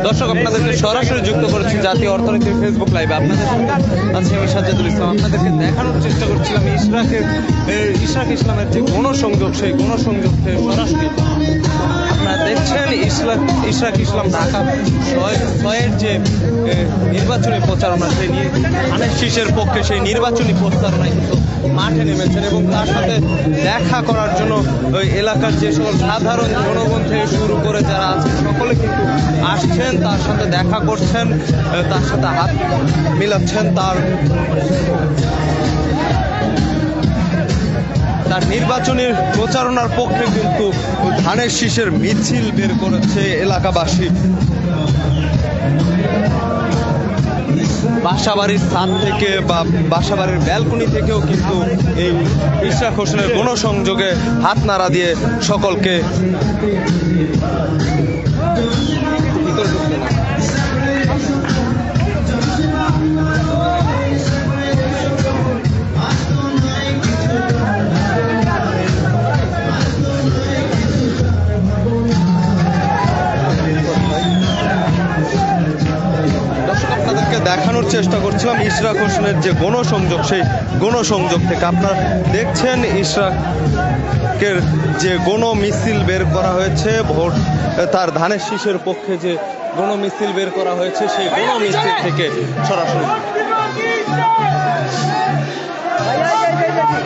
দর্শক, আপনাদেরকে সরাসরি যুক্ত করেছি জাতীয় অর্থনীতির ফেসবুক লাইভে। আপনাদের সঙ্গে আছি আমি সাজ্জাদুল ইসলাম। আপনাদেরকে দেখানোর চেষ্টা করছিলাম ইশরাক ইসলামের যে গণসংযোগ, সেই গণসংযোগ থেকে সরাসরি আপনারা দেখছেন ইশরাক ইসলাম ঢাকা ছয়ের যে নির্বাচনী প্রচারণা, সেই ধানের শীষের পক্ষে সেই নির্বাচনী প্রচারণায় কিন্তু মাঠে নেমেছেন এবং তার সাথে দেখা করার জন্য ওই এলাকার যে সকল সাধারণ জনগণ থেকে শুরু করে যারা আছেন সকলে কিন্তু আসছেন, তার সাথে দেখা করছেন, তার সাথে হাত মিলাচ্ছেন। তার নির্বাচনী প্রচারণার পক্ষে কিন্তু ধানের শীষের মিছিল বের করেছে এলাকাবাসী। বাসাবাড়ির ছাদ থেকে বা বাসাবাড়ির ব্যালকনি থেকেও কিন্তু এই ইশরাক হোসেনের গণসংযোগে হাত নাড়া দিয়ে সকলকে দেখানোর চেষ্টা করছিলাম ইশরাক হোসেনের যে গণসংযোগ, সেই গণসংযোগ থেকে আপনারা দেখছেন ইশরাকের যে গণমিছিল বের করা হয়েছে, ভোট তার ধানের শীষের পক্ষে যে গণমিছিল বের করা হয়েছে, সেই গণমিছিল থেকে সরাসরি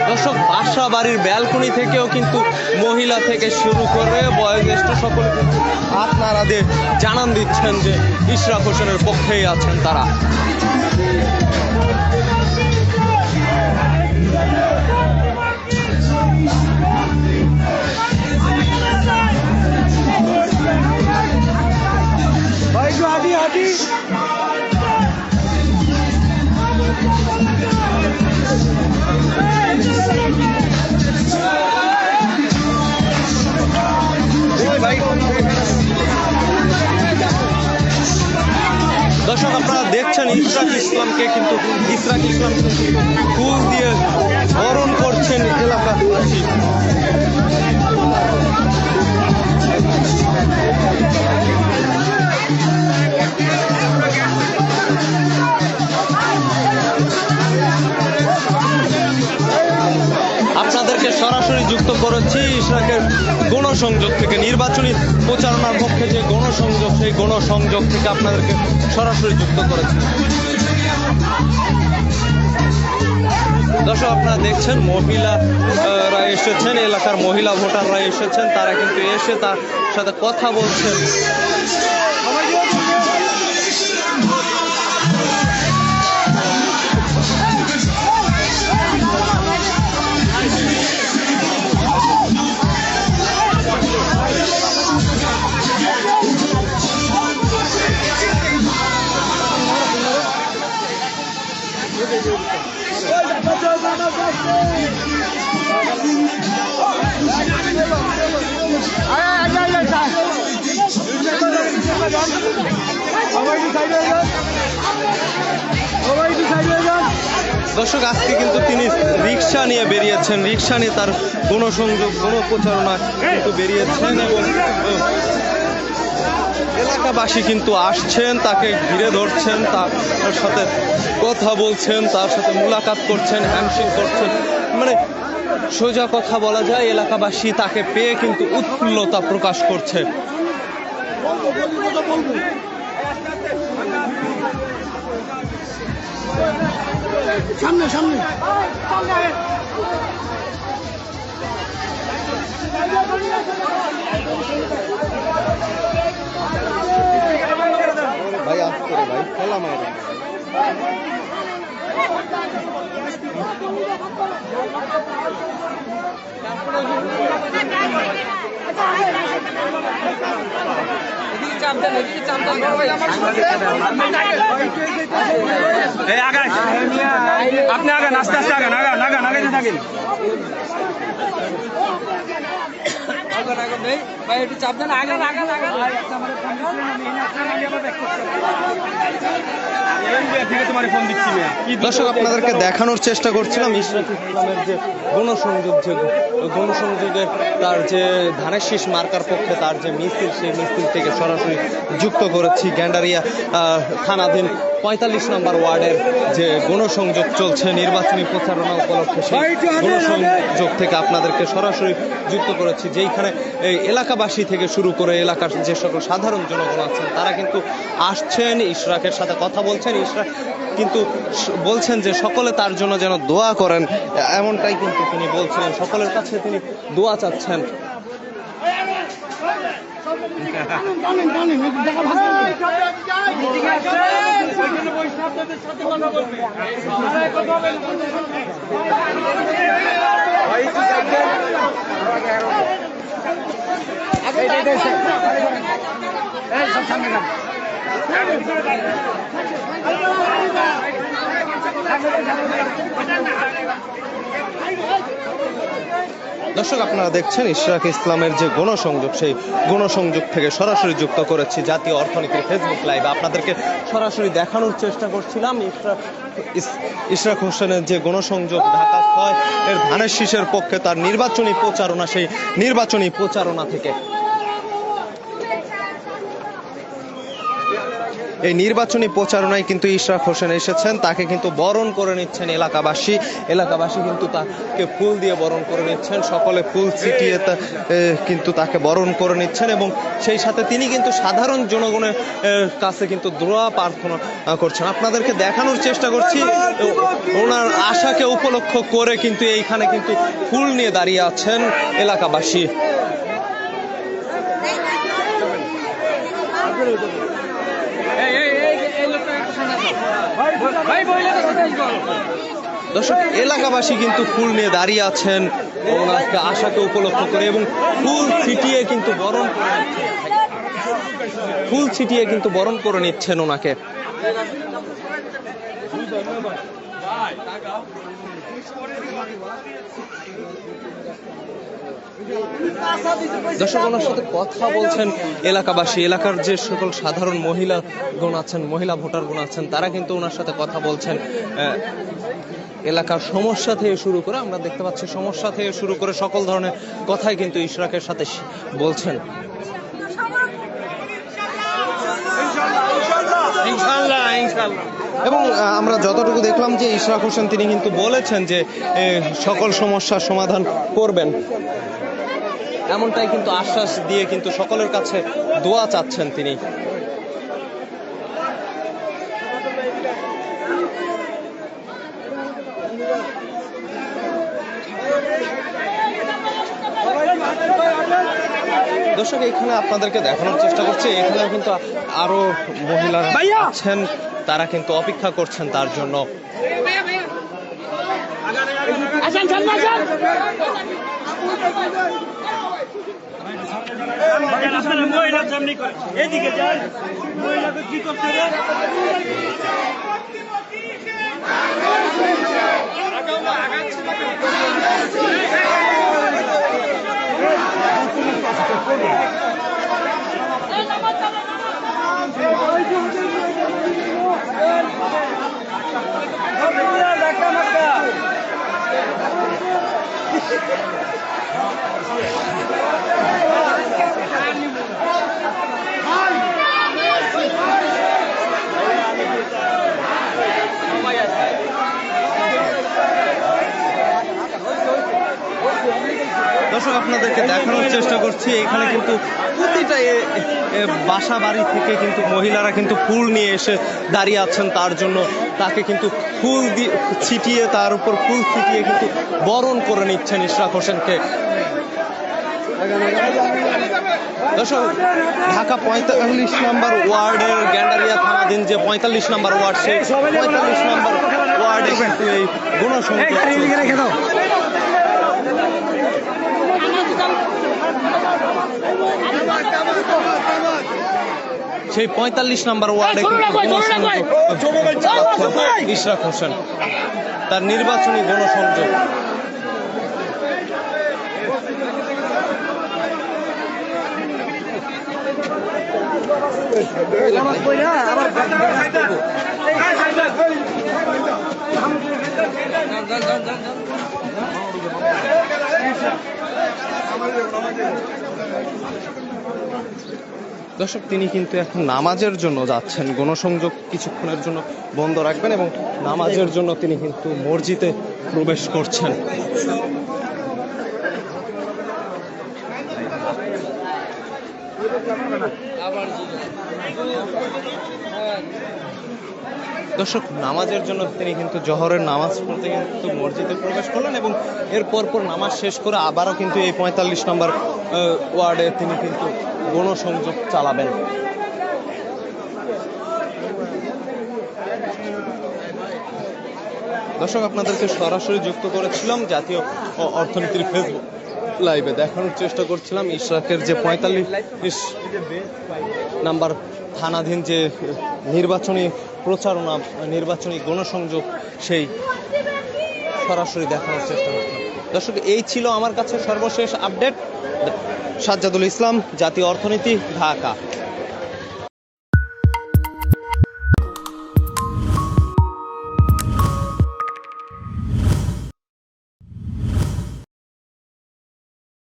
দর্শক বাসা বাড়ির ব্যালকনি থেকেও কিন্তু মহিলা থেকে শুরু করে বয়োজ্যেষ্ঠ সকলে কিন্তু হাত নাড়া দিয়ে জানান দিচ্ছেন যে ইশরাক হোসেনের পক্ষেই আছেন তারা। দর্শক, আপনারা দেখছেন ইশরাক ইসলামকে ফুল দিয়ে বরণ করছেন এলাকাবাসী। আপনাদেরকে সরাসরি যুক্ত করেছি ইশরাকের গণসংযোগ থেকে, নির্বাচনী প্রচারণার পক্ষে যে গণসংযোগ, সেই গণসংযোগ থেকে আপনাদেরকে সরাসরি যুক্ত করেছি। দর্শক, আপনারা দেখছেন মহিলারা এসেছেন, এলাকার মহিলা ভোটাররা এসেছেন, তারা কিন্তু এসে তার সাথে কথা বলছেন। দর্শক, আজকে কিন্তু তিনি রিক্সা নিয়ে বেরিয়েছেন, রিক্সা নিয়ে তার গণসংযোগ গণপ্রচারণা কিন্তু বেরিয়েছেন এবং এলাকাবাসী কিন্তু আসছেন, তাকে ঘিরে ধরছেন, তার সাথে কথা বলছেন, তার সাথে মুলাকাত করছেন, হ্যান্ডশেক করছেন। মানে সোজা কথা বলা যায়, এলাকাবাসী তাকে পেয়ে কিন্তু উৎফুল্লতা প্রকাশ করছে। সামনে সামনে ভাই আসতে ভাই খেলা মারে আপনি আগান, আস্তে আস্তে আগান, আগান আগান আগাইতে থাকেন। ভাই একটু চাপ দেন, আগান আগান আগান। দর্শক আপনাদেরকে দেখানোর চেষ্টা করছিলাম ইশরাক ইসলামের যে গণসংযোগ, যে গণসংযোগের তার যে ধানের শীষ মার্কার পক্ষে তার যে মিছিল, সেই মিছিল থেকে সরাসরি যুক্ত করেছি গ্যান্ডারিয়া থানাধীন 45 নম্বর ওয়ার্ডের যে গণসংযোগ চলছে নির্বাচনী প্রচারণা উপলক্ষে, সেই গণসংযোগ থেকে আপনাদেরকে সরাসরি যুক্ত করেছি, যেইখানে এই এলাকাবাসী থেকে শুরু করে এলাকার যে সকল সাধারণ জনগণ আছেন তারা কিন্তু আসছেন, ইশরাকের সাথে কথা বলছেন। ইশরাক কিন্তু বলছেন যে সকলে তার জন্য যেন দোয়া করেন, এমনটাই কিন্তু তিনি বলছিলেন, সকলের কাছে তিনি দোয়া চাচ্ছেন। দর্শক আপনারা দেখছেন ইশরাক ইসলামের যে গণসংযোগ, সেই গণসংযোগ থেকে সরাসরি যুক্ত করেছি জাতীয় অর্থনীতির ফেসবুক লাইভ। আপনাদেরকে সরাসরি দেখানোর চেষ্টা করছিলাম ইশরাক হোসেনের যে গণসংযোগ ঢাকা ৬ এর ধানের শীষের পক্ষে তার নির্বাচনী প্রচারণা, সেই নির্বাচনী প্রচারণা থেকে। এই নির্বাচনী প্রচারণায় কিন্তু ইশরাক হোসেন এসেছেন, তাকে কিন্তু বরণ করে নিচ্ছেন এলাকাবাসী কিন্তু তাকে ফুল দিয়ে বরণ করে নিচ্ছেন, সকলে ফুল ছিটিয়ে কিন্তু তাকে বরণ করে নিচ্ছেন, এবং সেই সাথে তিনি কিন্তু সাধারণ জনগণের কাছে কিন্তু দোয়া প্রার্থনা করছেন। আপনাদেরকে দেখানোর চেষ্টা করছি ওনার আশাকে উপলক্ষ করে কিন্তু এইখানে কিন্তু ফুল নিয়ে দাঁড়িয়ে আছেন এলাকাবাসী। দর্শক এলাকাবাসী কিন্তু ফুল নিয়ে দাঁড়িয়ে আছেন ওনাকে আশাকে উপলক্ষ করে, এবং ফুল ছিটিয়ে কিন্তু বরণ করে নিচ্ছেন ওনাকে। দর্শক ওনার সাথে কথা বলছেন এলাকাবাসী, এলাকার যে সকল সাধারণ মহিলাগণ আছেন, মহিলা ভোটারগণ আছেন, তারা কিন্তু ওনার সাথে কথা বলছেন এলাকার সমস্যা থেকে শুরু করে, আমরা দেখতে পাচ্ছি সমস্যা থেকে শুরু করে সকল ধরনের কথাই কিন্তু ইশরাকের সাথে বলছেন। এবং আমরা যতটুকু দেখলাম যে ইশরাক হোসেন তিনি কিন্তু বলেছেন যে সকল সমস্যার সমাধান করবেন, এমনটাই কিন্তু আশ্বাস দিয়ে কিন্তু সকলের কাছে দোয়া চাচ্ছেন তিনি। দর্শক এখানে আপনাদেরকে দেখানোর চেষ্টা করছি, এখানে কিন্তু আরো মহিলারা আছেন, তারা কিন্তু অপেক্ষা করছেন তার জন্য। এদিকে যান, মহিলাকে কি করতে হবে? দর্শক আপনাদেরকে দেখানোর চেষ্টা করছি, এখানে কিন্তু প্রতিটা বাসা বাড়ি থেকে কিন্তু মহিলারা কিন্তু ফুল নিয়ে এসে দাঁড়িয়ে আছেন তার জন্য, তাকে কিন্তু ফুল দিয়ে ছিটিয়ে, তার উপর ফুল ছিটিয়ে কিন্তু বরণ করে নিচ্ছেন ইশরাক হোসেনকে। দর্শক ঢাকা 45 নম্বর ওয়ার্ডের গ্যান্ডারিয়া থানাধীন যে 45 নম্বর ওয়ার্ড, সেই 45 নম্বর ওয়ার্ডে কিন্তু এই গণসংযোগ সেই 45 নম্বর ওয়ার্ডে ইশরাক হোসেন তার নির্বাচনী গণসংযোগ। দর্শক, তিনি কিন্তু এখন নামাজের জন্য যাচ্ছেন। গণসংযোগ কিছুক্ষণের জন্য বন্ধ রাখবেন এবং নামাজের জন্য তিনি কিন্তু মসজিদে প্রবেশ করছেন। দর্শক, নামাজের জন্য তিনি কিন্তু জোহরের নামাজ পড়তে কিন্তু মসজিদে প্রবেশ করলেন এবং এর পর নামাজ শেষ করে আবারও কিন্তু এই 45 নম্বর ওয়ার্ডে তিনি কিন্তু গণসংযোগ চালাবেন। দর্শক, আপনাদেরকে সরাসরি যুক্ত করেছিলাম জাতীয় অর্থনীতির ফেসবুক লাইভে। দেখানোর চেষ্টা করছিলাম ইশরাকের যে 45 নাম্বার থানাধীন যে নির্বাচনী প্রচারণা, নির্বাচনী গণসংযোগ, সেই সরাসরি দেখানোর চেষ্টা করছিলাম। দর্শক, এই ছিল আমার কাছে সর্বশেষ আপডেট। সাজ্জাদুল ইসলাম, জাতীয় অর্থনীতি, ঢাকা।